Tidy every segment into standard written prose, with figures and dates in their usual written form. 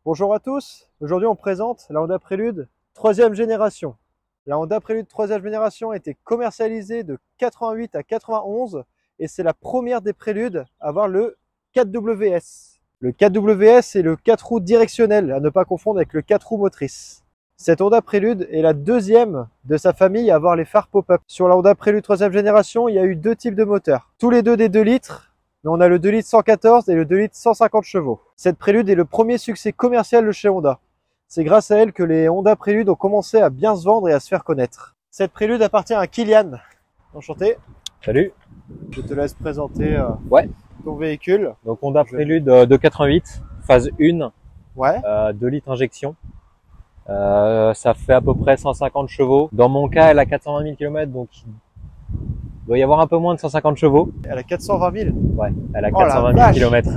Bonjour à tous, aujourd'hui on présente la Honda Prélude 3e génération. La Honda Prélude 3e génération a été commercialisée de 88 à 91 et c'est la première des préludes à avoir le 4WS. Le 4WS est le 4 roues directionnel, à ne pas confondre avec le 4 roues motrices. Cette Honda Prélude est la deuxième de sa famille à avoir les phares pop-up. Sur la Honda Prélude 3e génération, il y a eu deux types de moteurs, tous les deux des 2 litres. Mais on a le 2 litres 114 et le 2 litres 150 chevaux. Cette Prélude est le premier succès commercial de chez Honda. C'est grâce à elle que les Honda Prélude ont commencé à bien se vendre et à se faire connaître. Cette Prélude appartient à Kylian. Enchanté. Salut. Je te laisse présenter ton véhicule. Donc Honda Prélude de 88, phase 1, Ouais. 2 litres injection. Ça fait à peu près 150 chevaux. Dans mon cas, elle a 420 000 km, donc il doit y avoir un peu moins de 150 chevaux. Elle a 420 000. Ouais, elle a Oh 420 000 km.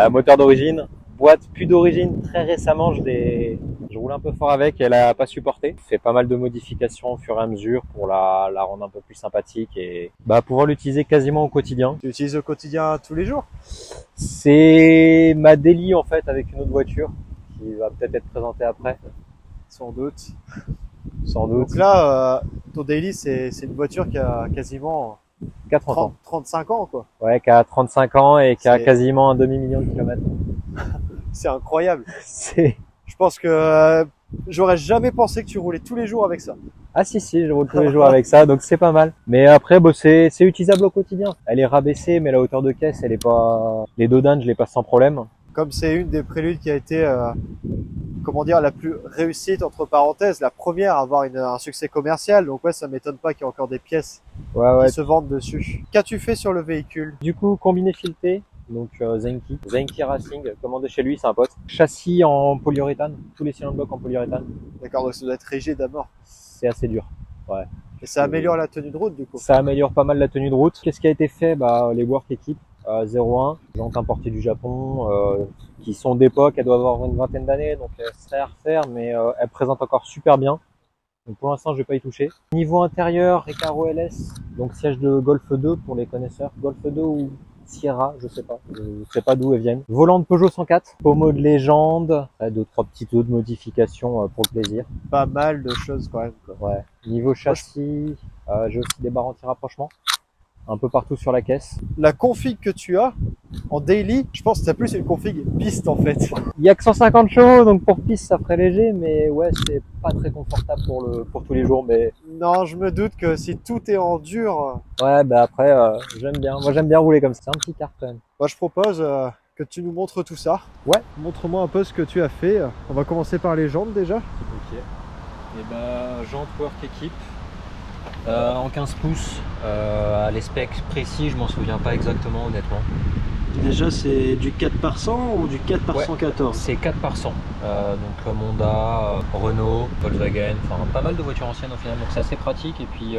Moteur d'origine, boîte plus d'origine. Très récemment, je roule un peu fort avec, elle a pas supporté. Fait pas mal de modifications au fur et à mesure pour la rendre un peu plus sympathique et pouvoir l'utiliser quasiment au quotidien. Tu l'utilises au quotidien tous les jours? C'est ma daily en fait avec une autre voiture qui va peut-être être présentée après. Sans doute. Sans doute. Donc là, ton daily, c'est une voiture qui a quasiment 35 ans, quoi. Ouais, qui a 35 ans et qui a C'est- quasiment un demi-million de kilomètres. C'est incroyable. C'est... Je pense que j'aurais jamais pensé que tu roulais tous les jours avec ça. Ah si, je roule tous les jours avec ça, donc c'est pas mal. Mais après, c'est utilisable au quotidien. Elle est rabaissée, mais la hauteur de caisse, elle est pas... Les dodans, je les passe sans problème. Comme c'est une des préludes qui a été, comment dire, la plus réussite, entre parenthèses, la première à avoir un succès commercial. Donc ouais, ça m'étonne pas qu'il y ait encore des pièces Ouais. qui se vendent dessus. Qu'as-tu fait sur le véhicule? Du coup, combiné fileté, donc Zenki Racing, commandé chez lui, c'est un pote. Châssis en polyuréthane, tous les cylindres blocs en polyuréthane. D'accord, donc ça doit être rigide à mort. C'est assez dur. Ouais. Et ça améliore la tenue de route, du coup. Ça améliore pas mal la tenue de route. Qu'est-ce qui a été fait? Les work équipes 01, jantes importées du Japon, qui sont d'époque, elles doivent avoir une vingtaine d'années, donc elles seraient à refaire, mais elles présentent encore super bien. Donc pour l'instant, je vais pas y toucher. Niveau intérieur, Recaro LS, donc siège de Golf 2 pour les connaisseurs. Golf 2 ou Sierra, je sais pas d'où elles viennent. Volant de Peugeot 104, pommeau de légende, 2-3 petites autres modifications pour le plaisir. Pas mal de choses quand même, quoi. Ouais. Niveau châssis, j'ai aussi des barres anti-rapprochement, un peu partout sur la caisse. La config que tu as en daily, je pense que c'est plus une config piste en fait. Il y a que 150 chevaux, donc pour piste ça ferait léger, mais ouais, c'est pas très confortable pour tous les jours. Mais Non, je me doute que si tout est en dur, ouais, après j'aime bien. Moi j'aime bien rouler comme ça. C'est un petit car quand même. moi je propose que tu nous montres tout ça. Ouais. Montre-moi un peu ce que tu as fait. On va commencer par les jantes déjà. Ok. Et jante work équipe en 15 pouces. Les specs précis, je m'en souviens pas exactement honnêtement. Déjà, c'est du 4 par 100 ou du 4 par 114? C'est 4 par 100. Donc Honda, Renault, Volkswagen, enfin pas mal de voitures anciennes au final. Donc c'est assez pratique et puis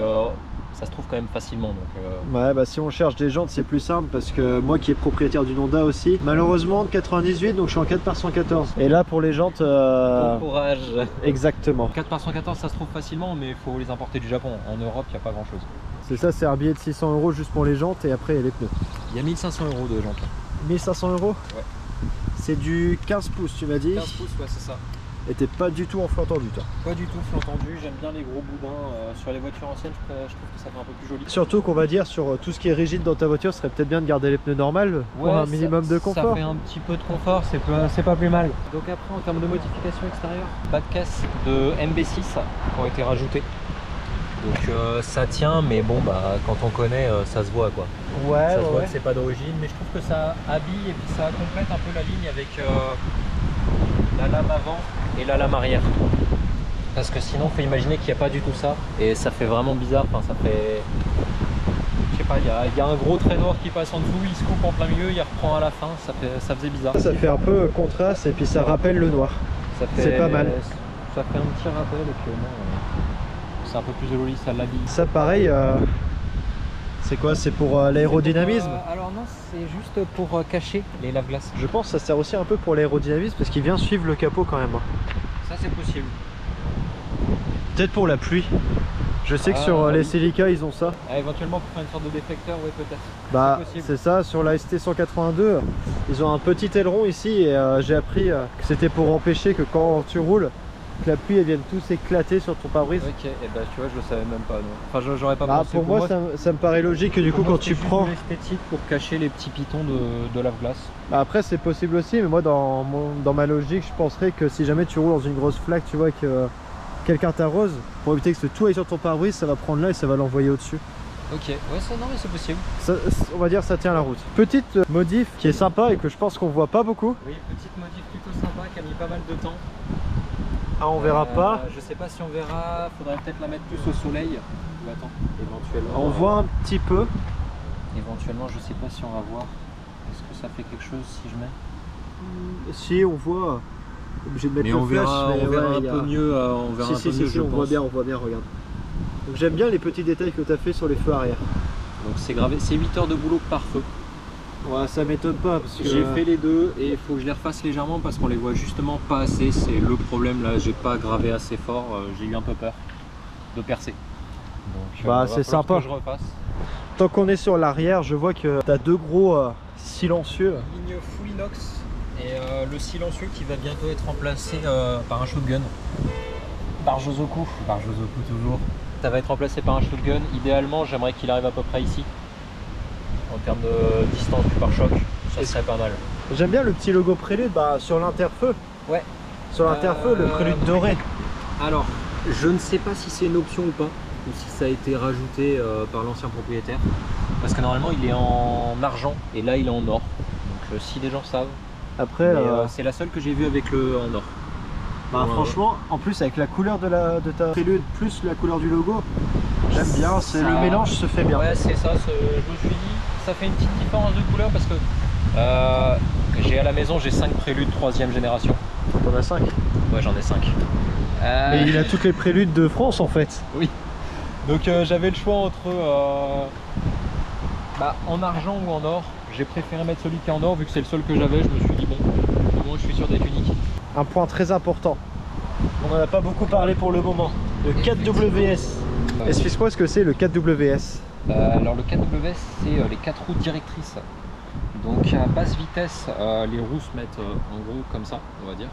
ça se trouve quand même facilement. Donc, Ouais, si on cherche des jantes, c'est plus simple parce que moi qui est propriétaire d'une Honda aussi, malheureusement de 98, donc je suis en 4 par 114. Et là pour les jantes, bon courage. exactement. 4 par 114 ça se trouve facilement, mais il faut les importer du Japon. En Europe, il n'y a pas grand chose. C'est ça, c'est un billet de 600 € juste pour les jantes et après il y a les pneus. Il y a 1500 € de jantes. 1500 €? Ouais. C'est du 15 pouces, tu m'as dit? 15 pouces, ouais, c'est ça. Et t'es pas du tout en flot tendu, toi? Pas du tout flot tendu, j'aime bien les gros boudins. Sur les voitures anciennes, je trouve que ça fait un peu plus joli. Surtout qu'on va dire sur tout ce qui est rigide dans ta voiture, ce serait peut-être bien de garder les pneus normales pour Ouais, un minimum de confort. Ça fait un petit peu de confort, c'est pas plus mal. Donc après, en termes de modification extérieure, bas de caisse de MB6 qui ont été rajoutés. Donc ça tient, mais bon, quand on connaît, ça se voit quoi. Ouais, Ça se voit que c'est pas d'origine, mais je trouve que ça habille et puis ça complète un peu la ligne avec la lame avant et la lame arrière. Parce que sinon, faut imaginer qu'il n'y a pas du tout ça et ça fait vraiment bizarre. Enfin, ça fait, je sais pas, il y a un gros trait noir qui passe en dessous, il se coupe en plein milieu, il reprend à la fin. Ça faisait bizarre. Ça fait un peu contraste et puis ça rappelle le noir. C'est pas mal. Ça fait un petit rappel et puis au moins, c'est un peu plus joli, ça l'habille. Ça pareil, c'est quoi? C'est pour l'aérodynamisme? Alors non, c'est juste pour cacher les lave-glaces. Je pense que ça sert aussi un peu pour l'aérodynamisme parce qu'il vient suivre le capot quand même. Ça c'est possible. Peut-être pour la pluie. Je sais que sur les Celica ils ont ça. Éventuellement pour faire une sorte de déflecteur, oui peut-être. Bah c'est ça, sur la ST182 ils ont un petit aileron ici et j'ai appris que c'était pour empêcher que quand tu roules, que la pluie elle vienne tous éclater sur ton pare-brise. Ok, et bah tu vois je le savais même pas. Non. Enfin j'aurais pas pensé. Pour moi ça me paraît logique que du coup quand tu prends... l'esthétique pour cacher les petits pitons de lave-glace. Bah après c'est possible aussi, mais moi dans ma logique je penserais que si jamais tu roules dans une grosse flaque, tu vois que quelqu'un t'arrose, pour éviter que tout aille sur ton pare-brise, ça va prendre là et ça va l'envoyer au-dessus. Ok, ouais ça non mais c'est possible. Ça, on va dire ça tient la route. Petite modif qui est sympa et que je pense qu'on voit pas beaucoup. Oui, petite modif plutôt sympa qui a mis pas mal de temps. Ah on verra pas. Je sais pas si on verra, faudrait peut-être la mettre plus au soleil. Ou attends, éventuellement. On voit un petit peu. Éventuellement je sais pas si on va voir. Est-ce que ça fait quelque chose si je mets? Si on voit. Obligé de mettre mais le on flash, verra, mais on verra un peu mieux. On verra si, on voit bien, regarde. Donc j'aime bien les petits détails que tu as fait sur les feux arrière. Donc c'est gravé, c'est 8 heures de boulot par feu. Ouais, ça m'étonne pas parce que j'ai fait les deux et il faut que je les refasse légèrement parce qu'on les voit justement pas assez. C'est le problème là, j'ai pas gravé assez fort, j'ai eu un peu peur de percer. Donc bah c'est sympa. Que je refasse. Tant qu'on est sur l'arrière, je vois que tu as deux gros silencieux. Ligne full inox et le silencieux qui va bientôt être remplacé par un shotgun. Par Josoku toujours. Ça va être remplacé par un shotgun. Idéalement, j'aimerais qu'il arrive à peu près ici. En termes de distance du pare-choc, ça serait pas mal. J'aime bien le petit logo Prélude sur l'interfeu. Ouais. Sur l'interfeu, le Prélude doré. Alors, je ne sais pas si c'est une option ou pas, ou si ça a été rajouté par l'ancien propriétaire. Parce que normalement, il est en argent et là, il est en or. Donc, si les gens savent. Après, c'est la seule que j'ai vue avec le en or. Bah franchement, en plus avec la couleur de ta Prélude plus la couleur du logo, j'aime bien, le mélange se fait bien. Ouais c'est ça, je me suis dit, ça fait une petite différence de couleur parce que j'ai à la maison, j'ai 5 Préludes 3e génération. T'en as 5? Ouais j'en ai 5. Et il a toutes les Préludes de France en fait. Oui. Donc j'avais le choix entre en argent ou en or. J'ai préféré mettre celui qui est en or vu que c'est le seul que j'avais, je me suis dit bon, au moins je suis sûr d'être unique. Un point très important, on n'en a pas beaucoup parlé pour le moment, le 4WS. Explique-moi ce que c'est le 4WS. Alors le 4WS c'est les 4 roues directrices. Donc à basse vitesse, les roues se mettent en gros comme ça, on va dire.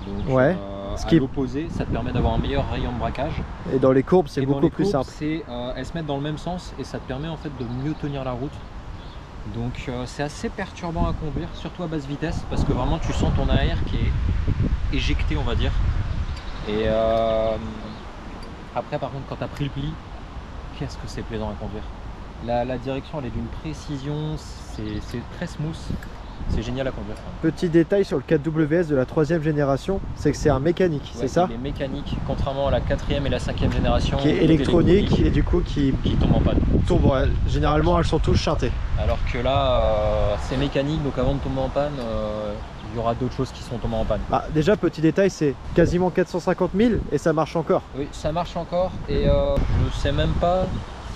Donc ouais. à l'opposé, ça te permet d'avoir un meilleur rayon de braquage. Et dans les courbes c'est beaucoup plus simple. Elles se mettent dans le même sens et ça te permet en fait de mieux tenir la route. Donc c'est assez perturbant à conduire, surtout à basse vitesse, parce que vraiment tu sens ton arrière qui est éjecté on va dire. Et après par contre quand tu as pris le pli, qu'est-ce que c'est plaisant à conduire. La direction elle est d'une précision, c'est très smooth, c'est génial à conduire. Petit détail sur le 4WS de la 3e génération, c'est que c'est un mécanique, ouais, c'est ça? Il est mécanique, contrairement à la 4e et la 5e génération. Qui est électronique et du coup qui tombe en panne. Ouais, généralement elles sont tous chantées. Alors que là c'est mécanique, donc avant de tomber en panne, il y aura d'autres choses qui sont tombées en panne. Bah, déjà petit détail, c'est quasiment 450 000 et ça marche encore. Oui ça marche encore et je sais même pas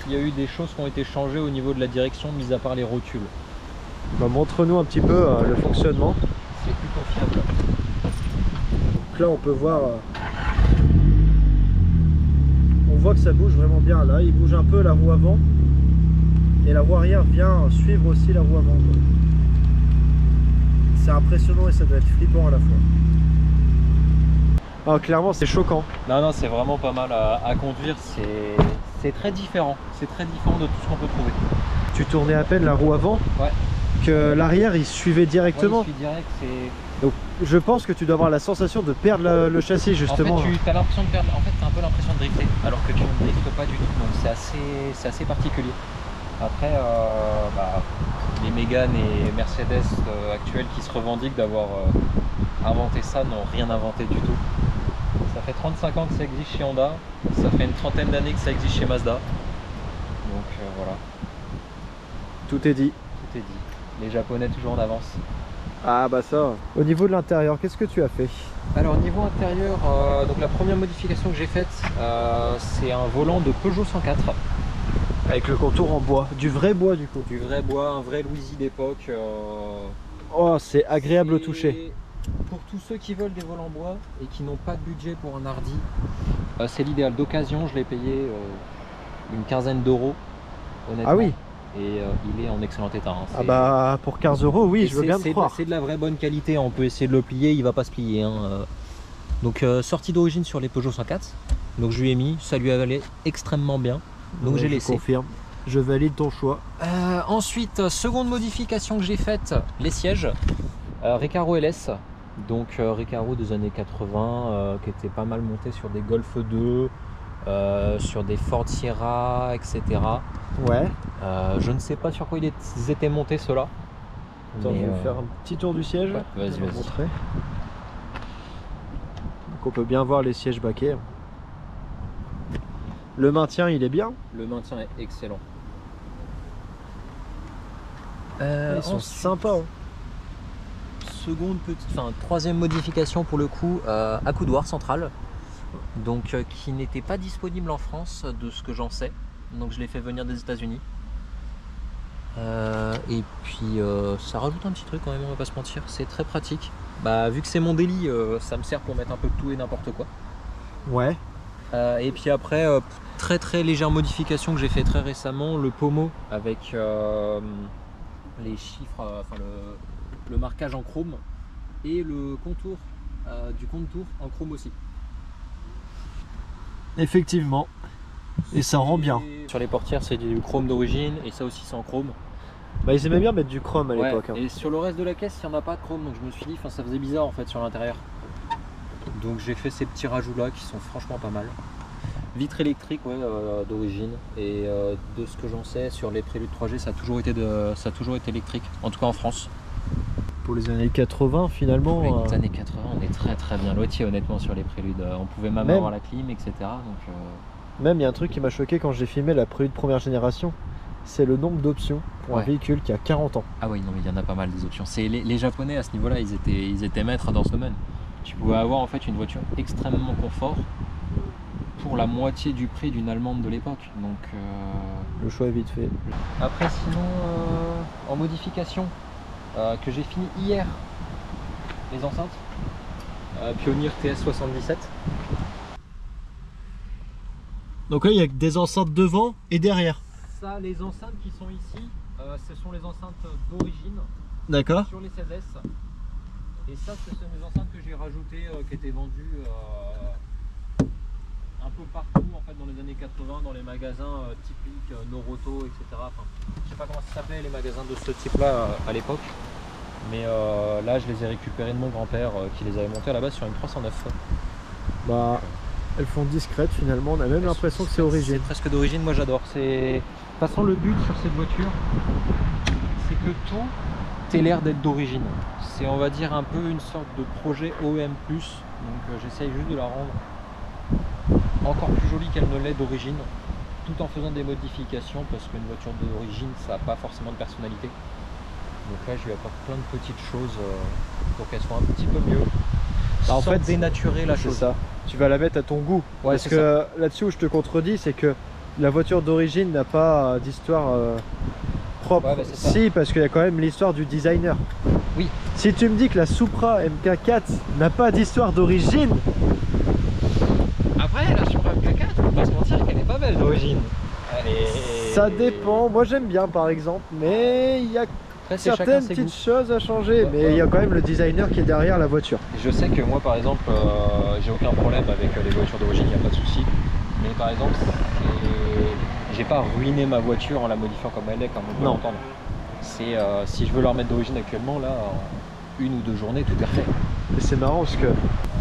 s'il y a eu des choses qui ont été changées au niveau de la direction, mis à part les rotules. Bah, montre-nous un petit peu le fonctionnement. C'est plutôt fiable. Donc là on peut voir on voit que ça bouge vraiment bien. Là il bouge un peu la roue avant et la roue arrière vient suivre aussi la roue avant. C'est impressionnant et ça doit être flippant à la fois. Ah, clairement c'est choquant. Non c'est vraiment pas mal à conduire, c'est très différent. C'est très différent de tout ce qu'on peut trouver. Tu tournais à peine la roue avant? Ouais. Que l'arrière il suivait directement? Ouais, il suit direct, donc je pense que tu dois avoir la sensation de perdre le châssis justement. En fait tu as l'impression de perdre, en fait tu as un peu l'impression de drifter alors que tu ne driftes pas du tout, donc c'est assez particulier. Après les Mégane et Mercedes actuels qui se revendiquent d'avoir inventé ça n'ont rien inventé du tout. Ça fait 35 ans que ça existe chez Honda, ça fait une trentaine d'années que ça existe chez Mazda. Donc voilà. Tout est dit. Tout est dit. Les Japonais toujours en avance. Ah bah ça. Au niveau de l'intérieur, qu'est-ce que tu as fait? Alors niveau intérieur, donc la première modification que j'ai faite, c'est un volant de Peugeot 104. Avec le contour en bois, du vrai bois du coup. Du vrai bois, un vrai Louisy d'époque. Oh c'est agréable au toucher. Pour tous ceux qui veulent des vols en bois et qui n'ont pas de budget pour un hardy, c'est l'idéal d'occasion. Je l'ai payé une quinzaine d'euros, honnêtement. Ah oui. Et il est en excellent état. Hein. Ah bah pour 15 euros, oui, je veux bien te croire. C'est de la vraie bonne qualité, on peut essayer de le plier, il va pas se plier. Hein. Donc sortie d'origine sur les Peugeot 104, donc je lui ai mis, ça lui allait extrêmement bien, donc j'ai laissé. Je confirme, je valide ton choix. Ensuite, seconde modification que j'ai faite, les sièges, Recaro LS, donc Recaro des années 80, qui était pas mal monté sur des Golf 2, sur des Ford Sierra, etc. Ouais. Je ne sais pas sur quoi ils étaient montés ceux-là. Attends, je vais faire un petit tour du siège. Ouais, vas-y, vas-y. Montrer. Donc on peut bien voir les sièges baquets. Le maintien, il est bien. Le maintien est excellent. Ils sont sympas. Hein. Troisième modification pour le coup, accoudoir central, donc qui n'était pas disponible en France de ce que j'en sais, donc je l'ai fait venir des États-Unis. Et puis ça rajoute un petit truc quand même, on va pas se mentir, c'est très pratique. Bah vu que c'est mon délit, ça me sert pour mettre un peu de tout et n'importe quoi. Ouais. Et puis après, très légère modification que j'ai fait très récemment, le pommeau avec les chiffres, le marquage en chrome et le contour du contour en chrome aussi. Effectivement. Et ça rend bien. Sur les portières c'est du chrome d'origine et ça aussi c'est en chrome. Bah ils aimaient bien mettre du chrome à l'époque. Hein. Et sur le reste de la caisse il n'y en a pas de chrome, donc je me suis dit ça faisait bizarre en fait sur l'intérieur. Donc j'ai fait ces petits rajouts là qui sont franchement pas mal. Vitre électrique d'origine, et de ce que j'en sais sur les Préludes 3G ça a toujours été électrique, en tout cas en France. Pour les années 80 finalement. Pour les années 80 on est très bien lotis honnêtement sur les Préludes. On pouvait même avoir la clim, etc. Donc, Même il y a un truc qui m'a choqué quand j'ai filmé la Prélude première génération, c'est le nombre d'options pour un véhicule qui a 40 ans. Ah oui, non mais il y en a pas mal des options. Les Japonais à ce niveau là ils étaient maîtres dans ce domaine. Tu pouvais avoir en fait une voiture extrêmement confort pour la moitié du prix d'une allemande de l'époque, donc le choix est vite fait. Après sinon en modification que j'ai fini hier, les enceintes Pioneer TS77. Donc là il y a des enceintes devant et derrière. Ça, les enceintes qui sont ici, ce sont les enceintes d'origine. D'accord. Sur les 16S. Et ça, ce sont les enceintes que j'ai rajoutées, qui étaient vendues un peu partout en fait dans les années 80, dans les magasins typiques Noroto, etc. Enfin, je sais pas comment ça s'appelait les magasins de ce type-là à l'époque, mais là je les ai récupérés de mon grand-père qui les avait montés à la base sur une 309. Bah, elles font discrètes finalement. On a même l'impression que c'est origine. C'est presque d'origine. Moi j'adore. De toute façon, le but sur cette voiture, c'est que tout ait l'air d'être d'origine. C'est, on va dire, un peu une sorte de projet OEM+. Donc j'essaye juste de la rendre encore plus jolie qu'elle ne l'est d'origine, tout en faisant des modifications, parce qu'une voiture d'origine ça n'a pas forcément de personnalité. Donc là je lui apporte plein de petites choses pour qu'elle soit un petit peu mieux. Bah, en fait dénaturer la chose. Ça. Tu vas la mettre à ton goût. Ouais, parce que là-dessus où je te contredis, c'est que la voiture d'origine n'a pas d'histoire propre. Ouais, bah, si, parce qu'il y a quand même l'histoire du designer. Oui. Si tu me dis que la Supra MK4 n'a pas d'histoire d'origine. Après, la Supra MK4, on va pas se mentir qu'elle est pas belle d'origine. Ça dépend. Moi j'aime bien par exemple, mais il y a certaines petites choses à changer. Mais il y a quand même le designer qui est derrière la voiture. Je sais que moi par exemple, j'ai aucun problème avec les voitures d'origine, il n'y a pas de souci. Mais par exemple, j'ai pas ruiné ma voiture en la modifiant comme elle est, comme on peut l'entendre. C'est si je veux la remettre d'origine actuellement, là, en 1 ou 2 journées, tout est refait. Et c'est marrant parce que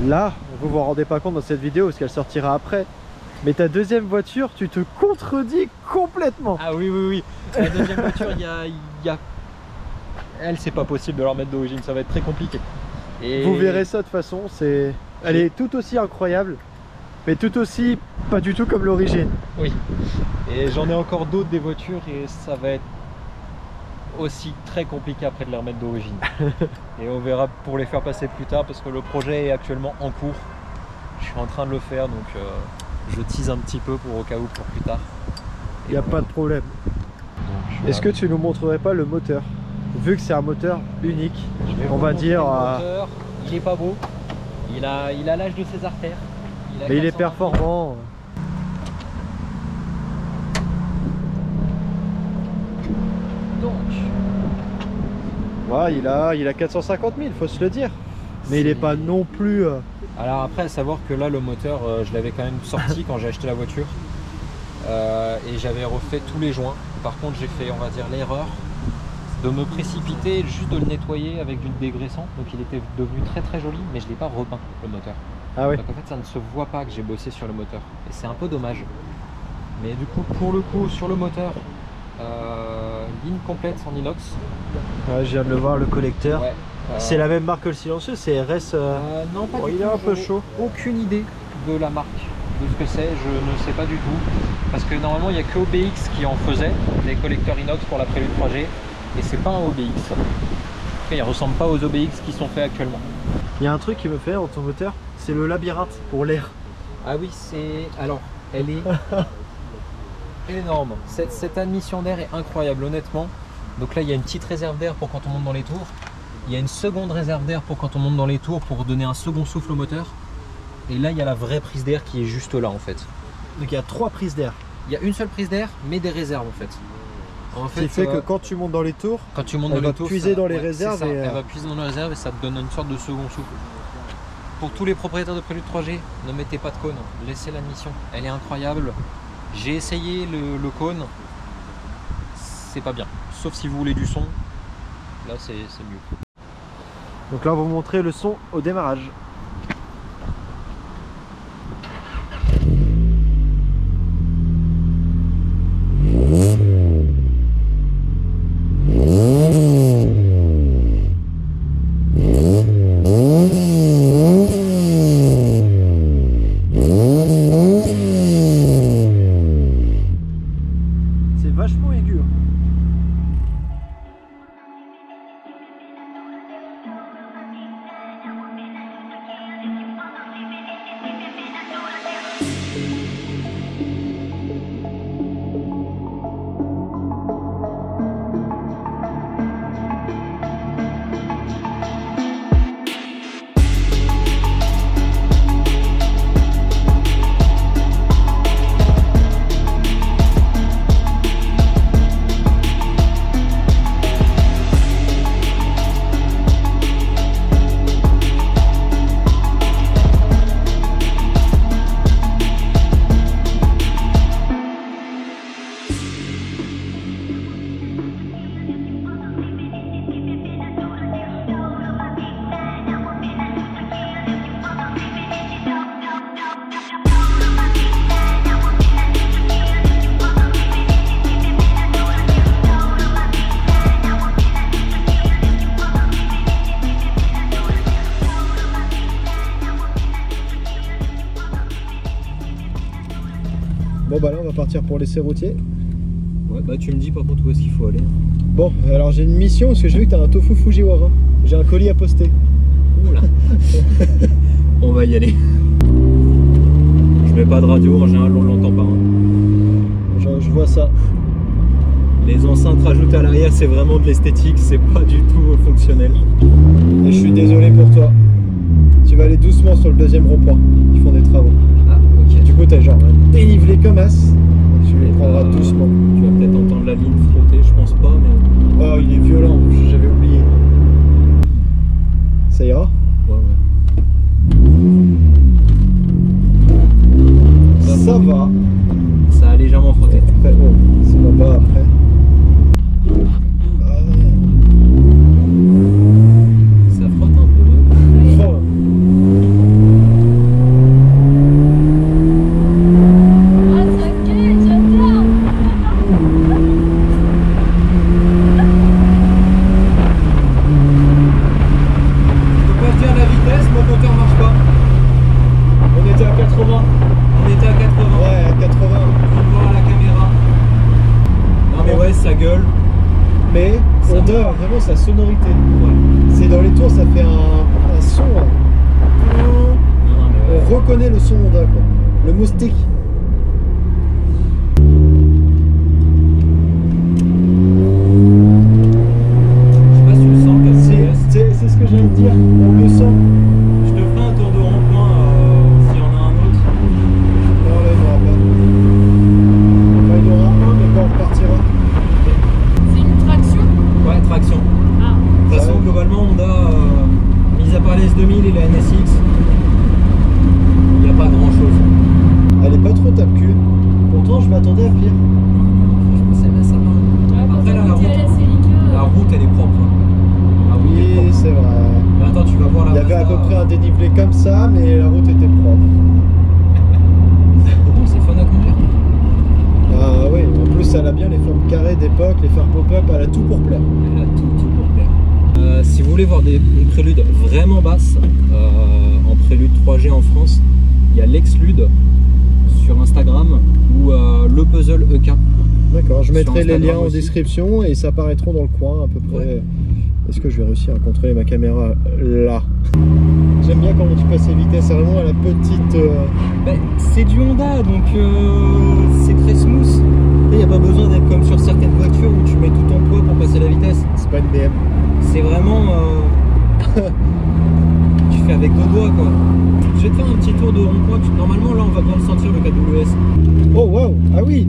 là, vous vous rendez pas compte dans cette vidéo parce qu'elle sortira après. Mais ta deuxième voiture, tu te contredis complètement. Ah oui. La deuxième voiture, elle, c'est pas possible de la remettre d'origine, ça va être très compliqué. Et vous verrez ça de toute façon, elle est tout aussi incroyable, mais tout aussi pas du tout comme l'origine. Oui. Et j'en ai encore d'autres des voitures et ça va être aussi très compliqué après de les remettre d'origine. Et on verra pour les faire passer plus tard parce que le projet est actuellement en cours. Je suis en train de le faire, donc je tease un petit peu pour au cas où pour plus tard. Il n'y a pas de problème. Est-ce que tu nous montrerais pas le moteur? Vu que c'est un moteur unique, on va dire il est pas beau. Il a l'âge de ses artères. Mais il est performant. Donc, Ouais, il a 450 000, faut se le dire. Mais il est pas non plus... Alors après, à savoir que là, le moteur, je l'avais quand même sorti quand j'ai acheté la voiture. Et j'avais refait tous les joints. Par contre, j'ai fait, on va dire, l'erreur de me précipiter et juste de le nettoyer avec du dégraissant. Donc il était devenu très très joli, mais je ne l'ai pas repeint, le moteur. Ah oui. Donc en fait, ça ne se voit pas que j'ai bossé sur le moteur. Et c'est un peu dommage. Mais du coup, pour le coup, sur le moteur, ligne complète en inox. Ouais, je viens de le voir, le collecteur. Ouais, c'est la même marque que le silencieux, c'est RS. non, pas Oh, du il tout. est un peu Je n'ai chaud. Aucune idée de la marque, de ce que c'est, je ne sais pas du tout. Parce que normalement, il n'y a que OBX qui en faisait, des collecteurs inox pour la Prélude 3G. Et c'est pas un OBX. En tout cas, il ressemble pas aux OBX qui sont faits actuellement. Il y a un truc qui me fait dans ton moteur, c'est le labyrinthe pour l'air. Ah oui, c'est... Alors, elle est énorme. Cette admission d'air est incroyable, honnêtement. Donc là, il y a une petite réserve d'air pour quand on monte dans les tours. Il y a une seconde réserve d'air pour quand on monte dans les tours pour donner un second souffle au moteur. Et là, il y a la vraie prise d'air qui est juste là, en fait. Donc il y a 3 prises d'air. Il y a une seule prise d'air, mais des réserves, en fait. En Ce qui fait que quand tu montes dans les tours, quand tu montes elle dans va les tours, puiser dans les ouais, réserves. ça, Et elle va puiser dans les réserves et ça te donne une sorte de second souffle. Pour tous les propriétaires de Prélude 3G, ne mettez pas de cône, laissez l'admission. Elle est incroyable. J'ai essayé le cône, c'est pas bien. Sauf si vous voulez du son, là c'est mieux. Donc là, on va vous montrer le son au démarrage. C'est vachement aigu. Bon bah là on va partir pour l'essai routier. Ouais, bah tu me dis par contre où est-ce qu'il faut aller. Bon, alors j'ai une mission parce que j'ai vu que t'as un tofu Fujiwara. J'ai un colis à poster. Oula. On va y aller. Je mets pas de radio, en général on l'entend pas. Hein. Je vois ça. Les enceintes rajoutées à l'arrière, c'est vraiment de l'esthétique, c'est pas du tout fonctionnel. Et je suis désolé pour toi. Tu vas aller doucement sur le deuxième rond-point. Ils font des travaux. Ah, ok. Du coup t'as genre dénivelé comme as. Donc tu les prendras doucement. Tu vas peut-être entendre la ligne frotter, je pense pas, mais... Oh il est violent, j'avais oublié. Ça ira? Ouais, ouais. Ça va. Ça a légèrement frotté. Après, oh, ça va pas après. Ça frotte un peu. Oh. Je peux pas te dire la vitesse, mon compteur marche pas. On était à 80. On était à 80. Ouais, à 80. Je vais voir à la caméra. Non mais ouais, ça gueule. Mais Ça Honda a vraiment sa sonorité. Ouais. C'est dans les tours, ça fait un son. Non, mais ouais. On reconnaît le son Honda, quoi. Le moustique. Je sais pas si tu le sens, C'est ce que j'allais te dire. On le sent. dénivelé comme ça, mais la route était propre. Bon, c'est fun à conduire. Ah oui, en plus elle a bien les formes carrées d'époque, les phares pop-up, elle a tout pour plaire. Elle a tout pour plaire. Si vous voulez voir une prélude vraiment basse, en prélude 3G en France, il y a l'Exlude sur Instagram ou le Puzzle EK. D'accord, je mettrai les liens en aussi. description et ça apparaîtront dans le coin à peu près. Ouais. Est-ce que je vais réussir à contrôler ma caméra là? J'aime bien comment tu passes les vitesses, c'est vraiment à la petite... Ben, c'est du Honda, donc c'est très smooth. Il n'y a pas besoin d'être comme sur certaines voitures où tu mets tout ton poids pour passer la vitesse. C'est pas une BM. C'est vraiment... tu fais avec deux doigts, quoi. Je vais te faire un petit tour de rond-point. Normalement, là, on va bien le sentir, le KWS. Oh waouh, ah oui.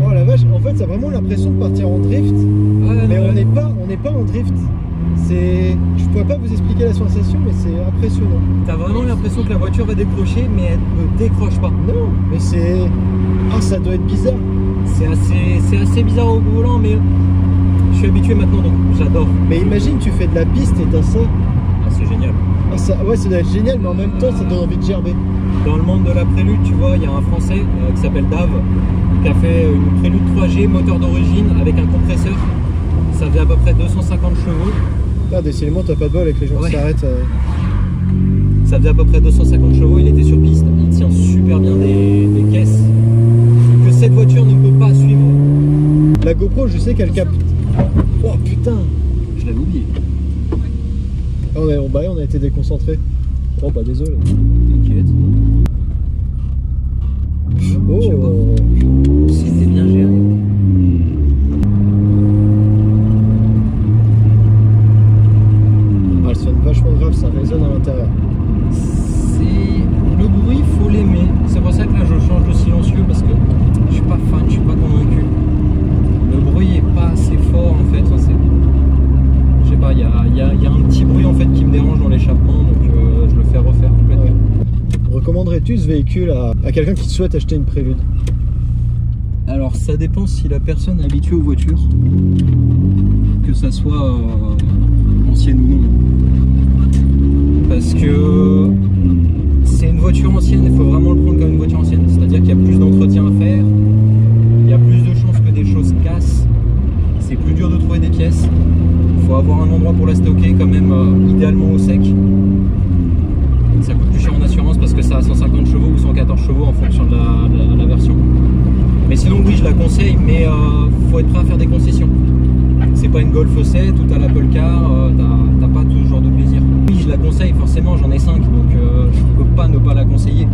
Oh la vache, en fait, ça a vraiment l'impression de partir en drift. Mais on n'est pas en drift. Je pourrais pas vous expliquer la sensation, mais c'est impressionnant. T'as vraiment l'impression que la voiture va décrocher, mais elle ne décroche pas. Non, mais c'est... Ah, ça doit être bizarre. C'est assez bizarre au volant, mais je suis habitué maintenant, donc j'adore. Mais imagine, tu fais de la piste et t'as ça. Ah, c'est génial. Ah, ça. Ouais, ça doit être génial, mais en même temps, ça donne envie de gerber. Dans le monde de la prélude, tu vois, il y a un Français qui s'appelle Dave, qui a fait une prélude 3G, moteur d'origine, avec un compresseur. Ça faisait à peu près 250 chevaux. Ah, décidément, t'as pas de bol avec les gens qui s'arrêtent. Ça faisait à peu près 250 chevaux, il était sur piste, il tient super bien des caisses que cette voiture ne peut pas suivre. La GoPro, je sais qu'elle capte. Oh putain! Je l'avais oublié. Ah, on a été déconcentré. Oh bah désolé. T'inquiète. Oh! C'était bien géré. Ah, elle sonne vachement grave, ça résonne à l'intérieur. Le bruit, faut l'aimer. C'est pour ça que là je change de silencieux parce que je suis pas fan, je suis pas convaincu. Le bruit est pas assez fort en fait. Enfin, je sais pas, il y a un petit bruit en fait qui me dérange dans l'échappement, donc je le fais refaire complètement. Ouais. Recommanderais-tu ce véhicule à quelqu'un qui souhaite acheter une Prélude? Alors ça dépend si la personne est habituée aux voitures, que ça soit ancienne ou non. Parce que c'est une voiture ancienne, il faut vraiment le prendre comme une voiture ancienne. C'est-à-dire qu'il y a plus d'entretien à faire, il y a plus de chances que des choses cassent, c'est plus dur de trouver des pièces. Il faut avoir un endroit pour la stocker quand même, idéalement au sec. Ça coûte plus cher en assurance parce que ça a 150 chevaux ou 114 chevaux en fonction de la version. Mais sinon oui, je la conseille, mais faut être prêt à faire des concessions. C'est pas une Golf 7 ou t'as l'Apple Car, t'as pas tout ce genre de plaisir. Oui, je la conseille, forcément j'en ai 5, donc je peux pas ne pas la conseiller.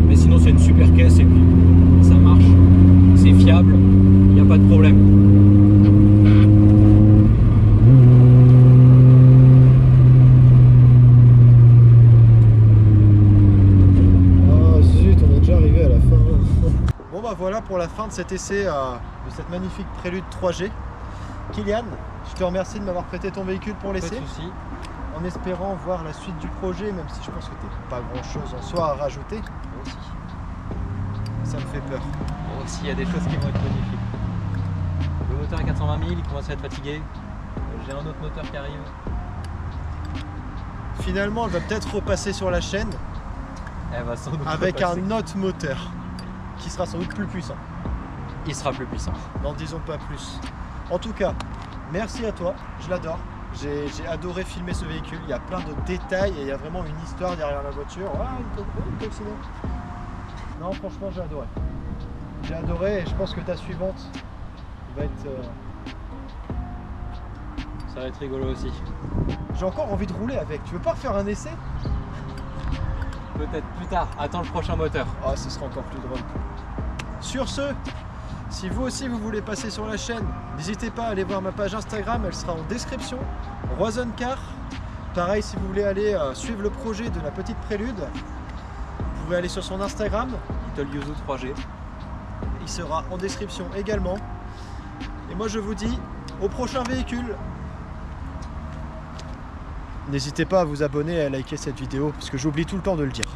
Mais sinon c'est une super caisse et puis ça marche, c'est fiable, il n'y a pas de problème. Oh zut, on est déjà arrivé à la fin. Bon bah voilà pour la fin de cet essai de cette magnifique Prélude 3G. Kylian, je te remercie de m'avoir prêté ton véhicule pour l'essai. Pas de soucis. En espérant voir la suite du projet, même si je pense que t'es pas grand chose en soi à rajouter. Moi aussi. Ça me fait peur. Moi aussi, il y a des choses qui vont être magnifiques. Le moteur à 420 000, il commence à être fatigué. J'ai un autre moteur qui arrive. Finalement, elle va peut-être repasser sur la chaîne Elle va sans doute avec repasser. un autre moteur qui sera sans doute plus puissant. Il sera plus puissant. N'en disons pas plus. En tout cas, merci à toi, je l'adore. J'ai adoré filmer ce véhicule, il y a plein de détails et il y a vraiment une histoire derrière la voiture. Ah, une coccinelle. Non, franchement, j'ai adoré. J'ai adoré et je pense que ta suivante va être... Ça va être rigolo aussi. J'ai encore envie de rouler avec. Tu veux pas refaire un essai? Peut-être plus tard. Attends le prochain moteur. Ah, ce sera encore plus drôle. Sur ce, si vous aussi vous voulez passer sur la chaîne, n'hésitez pas à aller voir ma page Instagram, elle sera en description. Roison Car. Pareil, si vous voulez aller suivre le projet de la petite Prélude, vous pouvez aller sur son Instagram. Little Yuzu 3G. Il sera en description également. Et moi je vous dis au prochain véhicule. N'hésitez pas à vous abonner et à liker cette vidéo parce que j'oublie tout le temps de le dire.